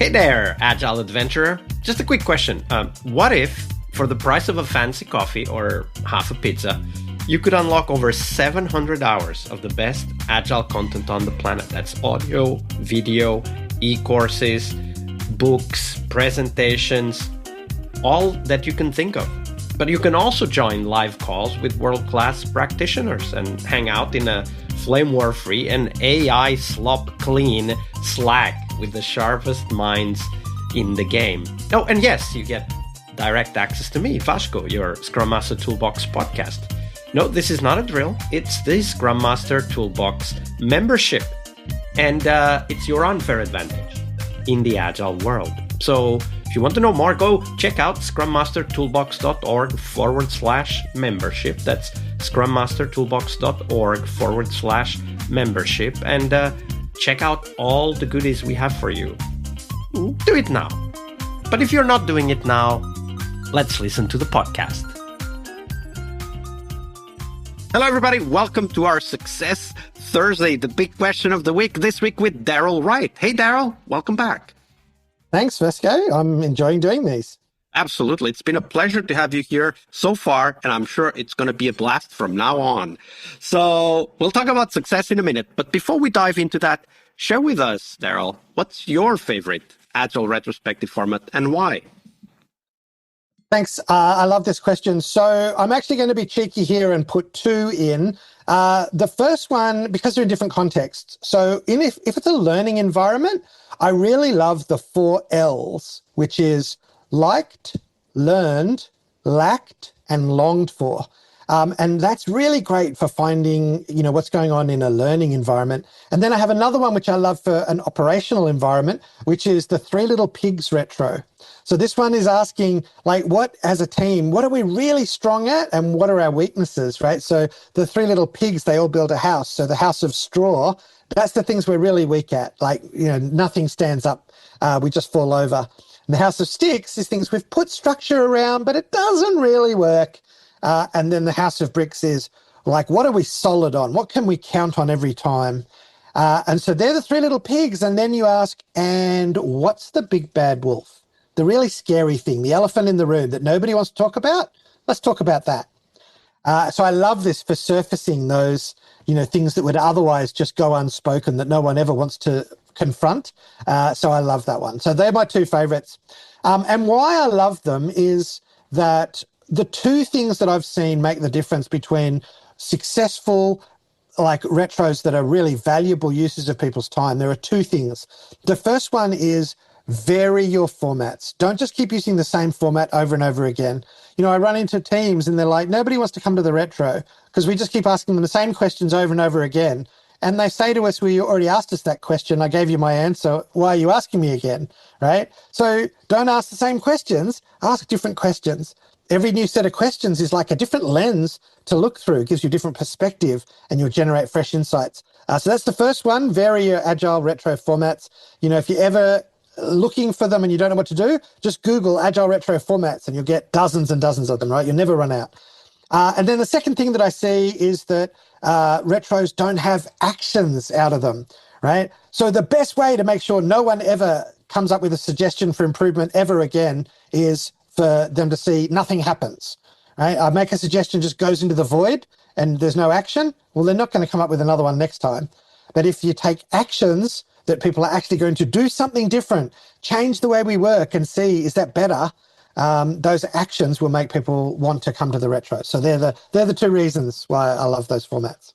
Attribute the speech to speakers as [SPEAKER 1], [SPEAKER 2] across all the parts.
[SPEAKER 1] Hey there, Agile adventurer. Just a quick question. What if, for the price of a fancy coffee or half a pizza, you could unlock over 700 hours of the best Agile content on the planet? That's audio, video, e-courses, books, presentations, all that you can think of. But you can also join live calls with world-class practitioners and hang out in a flame war-free and AI slop-clean Slack with the sharpest minds in the game. Oh, and yes, you get direct access to me, Vasco, your Scrum Master Toolbox podcast. No, this is not a drill. It's the Scrum Master Toolbox membership. And it's your unfair advantage in the Agile world. So if you want to know more, go check out scrummastertoolbox.org/membership. That's scrummastertoolbox.org/membership. And check out all the goodies we have for you. Do it now. But if you're not doing it now, let's listen to the podcast. Hello, everybody. Welcome to our Success Thursday, the big question of the week, this week with Darryl Wright. Hey, Darryl, welcome back.
[SPEAKER 2] Thanks, Vasco. I'm enjoying doing these.
[SPEAKER 1] Absolutely. It's been a pleasure to have you here so far, and I'm sure it's going to be a blast from now on. So we'll talk about success in a minute. But before we dive into that, share with us, Darryl, what's your favorite Agile retrospective format and why?
[SPEAKER 2] Thanks. I love this question. So I'm actually going to be cheeky here and put two in. The first one, because they're in different contexts. So if it's a learning environment, I really love the 4 L's, which is liked, learned, lacked, and longed for. And that's really great for finding, what's going on in a learning environment. And then I have another one, which I love for an operational environment, which is the 3 Little Pigs retro. So this one is asking, what, as a team, what are we really strong at and what are our weaknesses, right? So the 3 Little Pigs, they all build a house. So the house of straw, that's the things we're really weak at. Nothing stands up. We just fall over. And the house of sticks is things we've put structure around, but it doesn't really work. And then the house of bricks is what are we solid on? What can we count on every time? And so they're the 3 Little Pigs. And then you ask, and what's the big bad wolf? The really scary thing, the elephant in the room that nobody wants to talk about? Let's talk about that. So I love this for surfacing those, things that would otherwise just go unspoken that no one ever wants to confront. So I love that one. So they're my 2 favorites. And why I love them is that the 2 things that I've seen make the difference between successful retros that are really valuable uses of people's time. There are 2 things. The first one is vary your formats. Don't just keep using the same format over and over again. I run into teams and they're like, nobody wants to come to the retro because we just keep asking them the same questions over and over again. And they say to us, well, you already asked us that question. I gave you my answer. Why are you asking me again? Right? So don't ask the same questions. Ask different questions. Every new set of questions is like a different lens to look through. It gives you a different perspective and you'll generate fresh insights. So that's the first one, vary your Agile retro formats. If you're ever looking for them and you don't know what to do, just Google Agile retro formats and you'll get dozens and dozens of them, right? You'll never run out. And then the second thing that I see is that retros don't have actions out of them, right? So the best way to make sure no one ever comes up with a suggestion for improvement ever again is for them to see nothing happens, right? I make a suggestion, just goes into the void and there's no action. Well, they're not going to come up with another one next time. But if you take actions that people are actually going to do something different, change the way we work and see, is that better? Those actions will make people want to come to the retro. So they're the 2 reasons why I love those formats.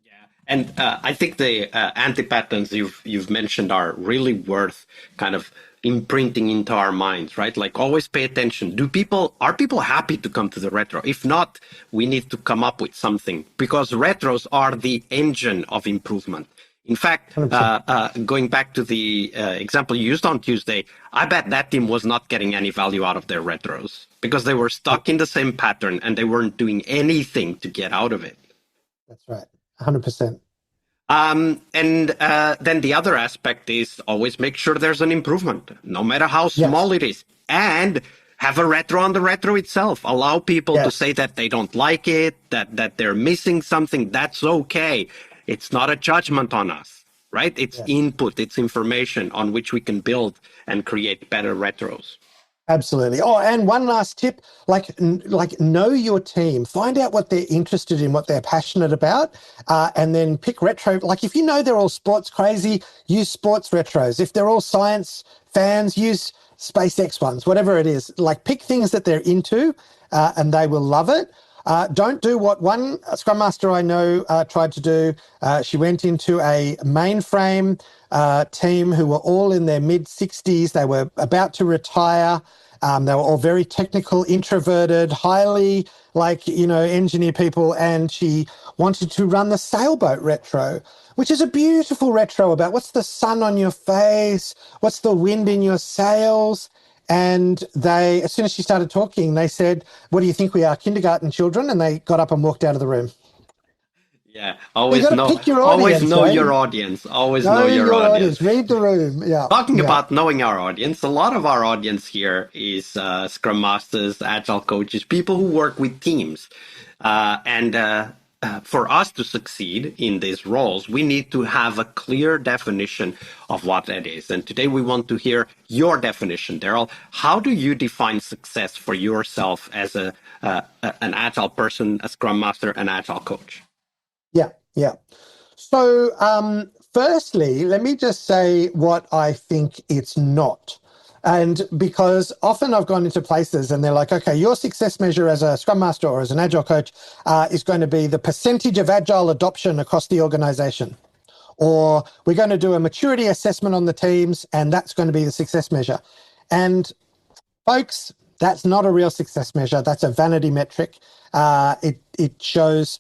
[SPEAKER 1] Yeah, and I think the anti-patterns you've mentioned are really worth kind of imprinting into our minds, right? Always pay attention. Are people happy to come to the retro? If not, we need to come up with something because retros are the engine of improvement. In fact, going back to the example you used on Tuesday, I bet that team was not getting any value out of their retros because they were stuck in the same pattern and they weren't doing anything to get out of it.
[SPEAKER 2] That's right, 100%.
[SPEAKER 1] And then the other aspect is always make sure there's an improvement, no matter how small it is. And have a retro on the retro itself. Allow people to say that they don't like it, that they're missing something. That's okay. It's not a judgment on us. right? It's
[SPEAKER 2] Yes.
[SPEAKER 1] input, it's information on which we can build and create better retros.
[SPEAKER 2] Absolutely. Oh, and one last tip, like know your team, find out what they're interested in, what they're passionate about, and then pick retro. Like if you know they're all sports crazy, use sports retros. If they're all science fans, use SpaceX ones, whatever it is. Like pick things that they're into, and they will love it. Don't do what one Scrum Master I know tried to do. She went into a mainframe team who were all in their mid 60s. They were about to retire. They were all very technical, introverted, highly engineer people. And she wanted to run the sailboat retro, which is a beautiful retro about what's the sun on your face, what's the wind in your sails. And they, as soon as she started talking, they said, "What do you think we are, kindergarten children?" And they got up and walked out of the room.
[SPEAKER 1] Yeah,
[SPEAKER 2] You got to pick your
[SPEAKER 1] always
[SPEAKER 2] audience,
[SPEAKER 1] know
[SPEAKER 2] eh?
[SPEAKER 1] your audience. Always know
[SPEAKER 2] Know
[SPEAKER 1] your
[SPEAKER 2] your
[SPEAKER 1] audience.
[SPEAKER 2] audience. Read the room. Yeah,
[SPEAKER 1] Talking
[SPEAKER 2] yeah.
[SPEAKER 1] about knowing our audience, a lot of our audience here is Scrum Masters, Agile coaches, people who work with teams. And for us to succeed in these roles, we need to have a clear definition of what that is. And today we want to hear your definition, Darryl. How do you define success for yourself as an Agile person, a Scrum Master, an Agile coach?
[SPEAKER 2] Yeah, yeah. So, firstly, let me just say what I think it's not. And because often I've gone into places and they're like, okay, your success measure as a Scrum Master or as an Agile coach is going to be the percentage of Agile adoption across the organization. Or we're going to do a maturity assessment on the teams, and that's going to be the success measure. And folks, that's not a real success measure. That's a vanity metric. It shows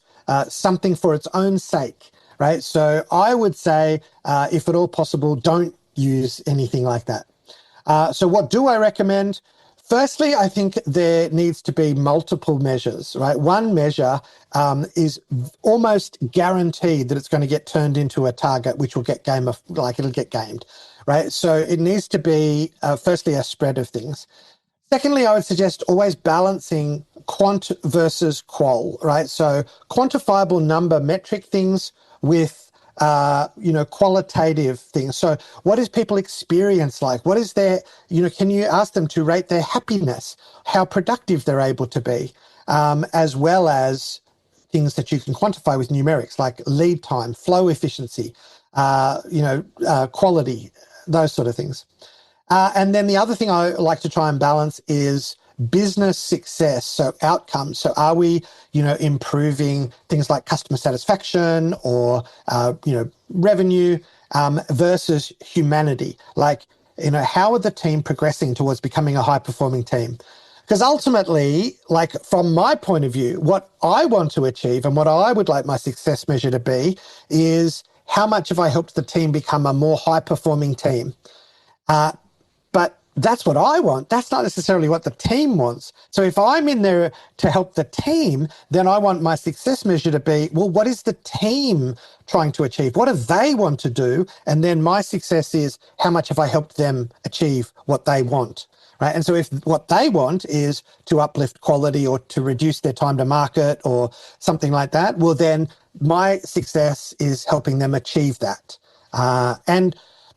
[SPEAKER 2] something for its own sake, right? So I would say, if at all possible, don't use anything like that. So what do I recommend? Firstly, I think there needs to be multiple measures, right? One measure is almost guaranteed that it's going to get turned into a target, which will get it'll get gamed, right? So it needs to be, firstly, a spread of things. Secondly, I would suggest always balancing quant versus qual, right? So quantifiable number metric things with qualitative things. So what is people experience like? What is their, can you ask them to rate their happiness, how productive they're able to be, as well as things that you can quantify with numerics like lead time, flow efficiency, quality, those sort of things. And then the other thing I like to try and balance is business success, so outcomes. So are we, improving things like customer satisfaction or, revenue versus humanity? Like, how are the team progressing towards becoming a high-performing team? Because ultimately, like from my point of view, what I want to achieve and what I would like my success measure to be is how much have I helped the team become a more high-performing team? But that's what I want. That's not necessarily what the team wants. So if I'm in there to help the team, then I want my success measure to be, well, what is the team trying to achieve? What do they want to do? And then my success is how much have I helped them achieve what they want? Right. And so if what they want is to uplift quality or to reduce their time to market or something like that, well, then my success is helping them achieve that.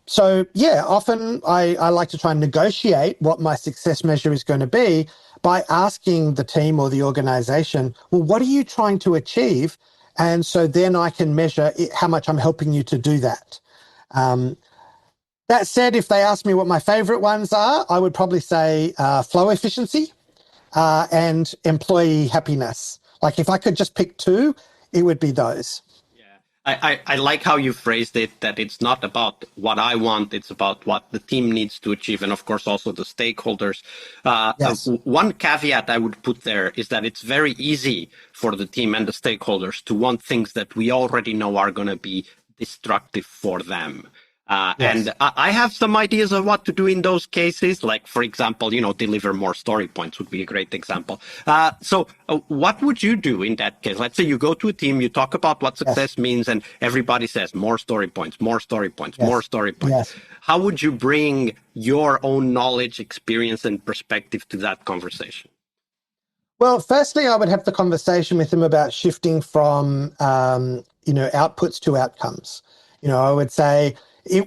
[SPEAKER 2] So, often I like to try and negotiate what my success measure is going to be by asking the team or the organization, well, what are you trying to achieve? And so then I can measure how much I'm helping you to do that. That said, if they ask me what my favorite ones are, I would probably say flow efficiency and employee happiness. Like if I could just pick two, it would be those.
[SPEAKER 1] I like how you phrased it, that it's not about what I want, it's about what the team needs to achieve, and of course also the stakeholders.
[SPEAKER 2] Yes.
[SPEAKER 1] One caveat I would put there is that it's very easy for the team and the stakeholders to want things that we already know are going to be destructive for them.
[SPEAKER 2] Yes.
[SPEAKER 1] And I have some ideas of what to do in those cases. Like, for example, deliver more story points would be a great example. So what would you do in that case? Let's say you go to a team, you talk about what success means, and everybody says more story points, more story points, more story points.
[SPEAKER 2] Yes.
[SPEAKER 1] How would you bring your own knowledge, experience, and perspective to that conversation?
[SPEAKER 2] Well, firstly, I would have the conversation with them about shifting from, outputs to outcomes. I would say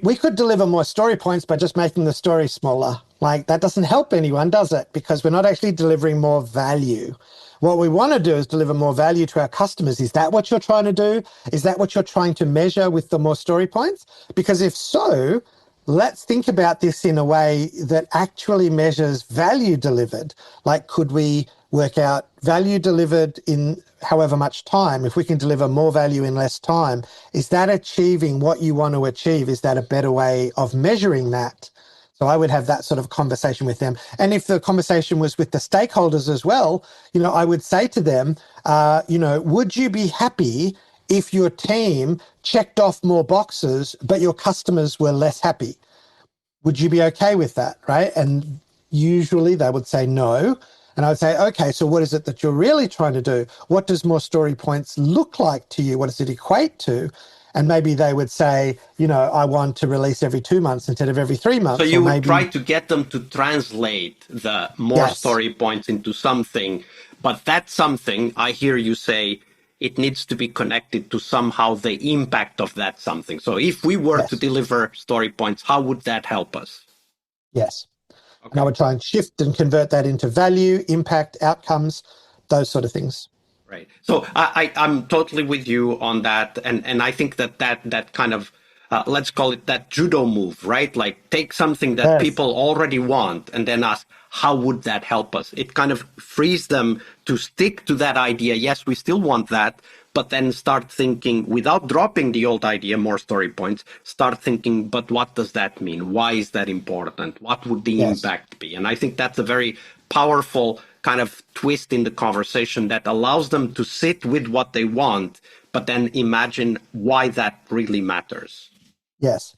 [SPEAKER 2] we could deliver more story points by just making the story smaller. Like that doesn't help anyone, does it? Because we're not actually delivering more value. What we want to do is deliver more value to our customers. Is that what you're trying to do? Is that what you're trying to measure with the more story points? Because if so, let's think about this in a way that actually measures value delivered. Like, could we work out value delivered in however much time? If we can deliver more value in less time, is that achieving what you want to achieve? Is that a better way of measuring that? So I would have that sort of conversation with them. And if the conversation was with the stakeholders as well, I would say to them, would you be happy if your team checked off more boxes, but your customers were less happy? Would you be okay with that, right? And usually they would say no. And I would say, okay, so what is it that you're really trying to do? What does more story points look like to you? What does it equate to? And maybe they would say, I want to release every 2 months instead of every 3 months.
[SPEAKER 1] So you would try to get them to translate the more story points into something, but that something, I hear you say, it needs to be connected to somehow the impact of that something. So if we were to deliver story points, how would that help us?
[SPEAKER 2] Yes. Okay. And I would try and shift and convert that into value, impact, outcomes, those sort of things.
[SPEAKER 1] Right. So I'm totally with you on that. And I think that kind of, let's call it that judo move, right? Like take something that people already want and then ask, how would that help us? It kind of frees them to stick to that idea. Yes, we still want that, but then start thinking without dropping the old idea, more story points, start thinking, but what does that mean? Why is that important? What would the impact be? And I think that's a very powerful kind of twist in the conversation that allows them to sit with what they want, but then imagine why that really matters.
[SPEAKER 2] Yes.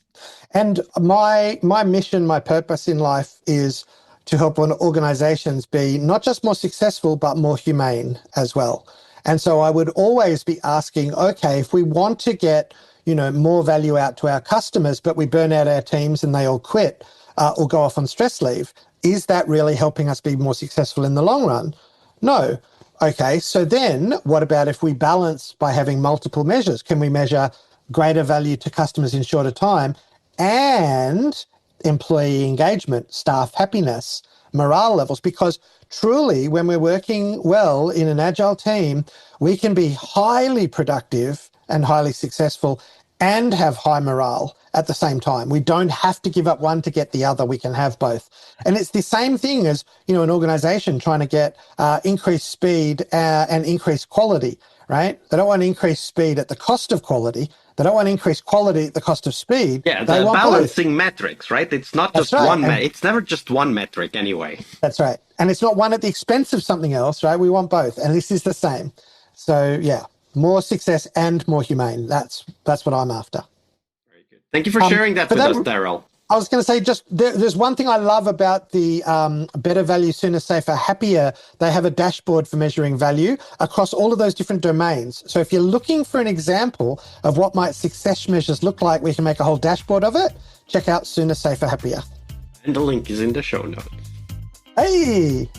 [SPEAKER 2] And my mission, my purpose in life is to help organizations be not just more successful, but more humane as well. And so I would always be asking, okay, if we want to get, more value out to our customers, but we burn out our teams and they all quit or go off on stress leave, is that really helping us be more successful in the long run? No. Okay, so then what about if we balance by having multiple measures? Can we measure greater value to customers in shorter time and employee engagement, staff happiness, morale levels? Because truly, when we're working well in an agile team, we can be highly productive and highly successful and have high morale at the same time. We don't have to give up one to get the other. We can have both. And it's the same thing as, an organization trying to get increased speed and increased quality, right? They don't want to increase speed at the cost of quality. They don't want to increase quality at the cost of speed.
[SPEAKER 1] Yeah, the balancing metrics, right? It's not just one. It's never just one metric anyway.
[SPEAKER 2] That's right. And it's not one at the expense of something else, right? We want both. And this is the same. So yeah, more success and more humane. That's what I'm after.
[SPEAKER 1] Very good. Thank you for sharing that with us, Darryl.
[SPEAKER 2] I was going to say, just there's one thing I love about the Better Value, Sooner, Safer, Happier. They have a dashboard for measuring value across all of those different domains. So if you're looking for an example of what might success measures look like, we can make a whole dashboard of it. Check out Sooner, Safer, Happier.
[SPEAKER 1] And the link is in the show notes.
[SPEAKER 2] Hey!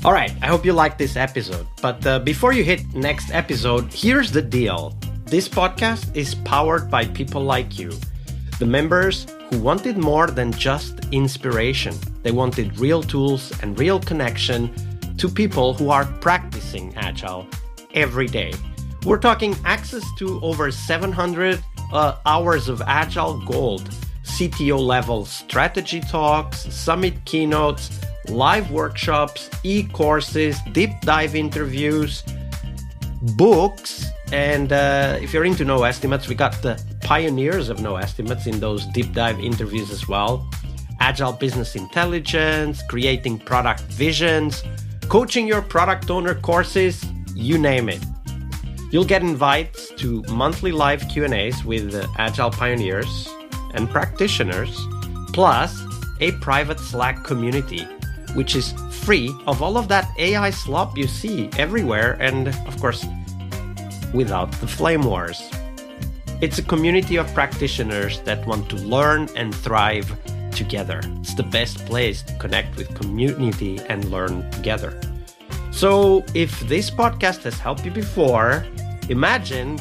[SPEAKER 1] All right, I hope you liked this episode. But before you hit next episode, here's the deal. This podcast is powered by people like you. The members who wanted more than just inspiration. They wanted real tools and real connection to people who are practicing Agile every day. We're talking access to over 700 hours of Agile Gold, CTO level strategy talks, summit keynotes, live workshops, e-courses, deep dive interviews, books, and if you're into no estimates, we got the pioneers of no estimates in those deep dive interviews as well. Agile business intelligence, creating product visions, coaching your product owner courses, you name it. You'll get invites to monthly live Q&As with Agile pioneers and practitioners, plus a private Slack community, which is free of all of that AI slop you see everywhere, and of course, without the flame wars. It's a community of practitioners that want to learn and thrive together. It's the best place to connect with community and learn together. So if this podcast has helped you before, imagine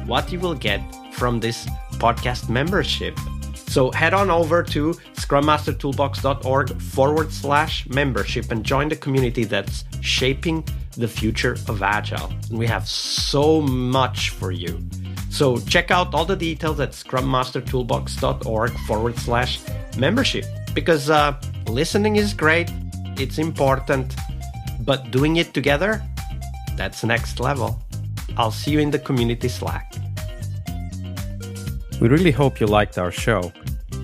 [SPEAKER 1] what you will get from this podcast membership. So head on over to scrummastertoolbox.org/membership and join the community that's shaping the future of Agile. And we have so much for you. So check out all the details at scrummastertoolbox.org/membership, because listening is great, it's important, but doing it together, that's next level. I'll see you in the community Slack.
[SPEAKER 3] We really hope you liked our show.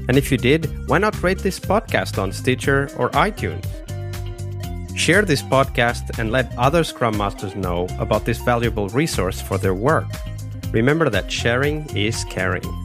[SPEAKER 3] And if you did, why not rate this podcast on Stitcher or iTunes? Share this podcast and let other Scrum Masters know about this valuable resource for their work. Remember that sharing is caring.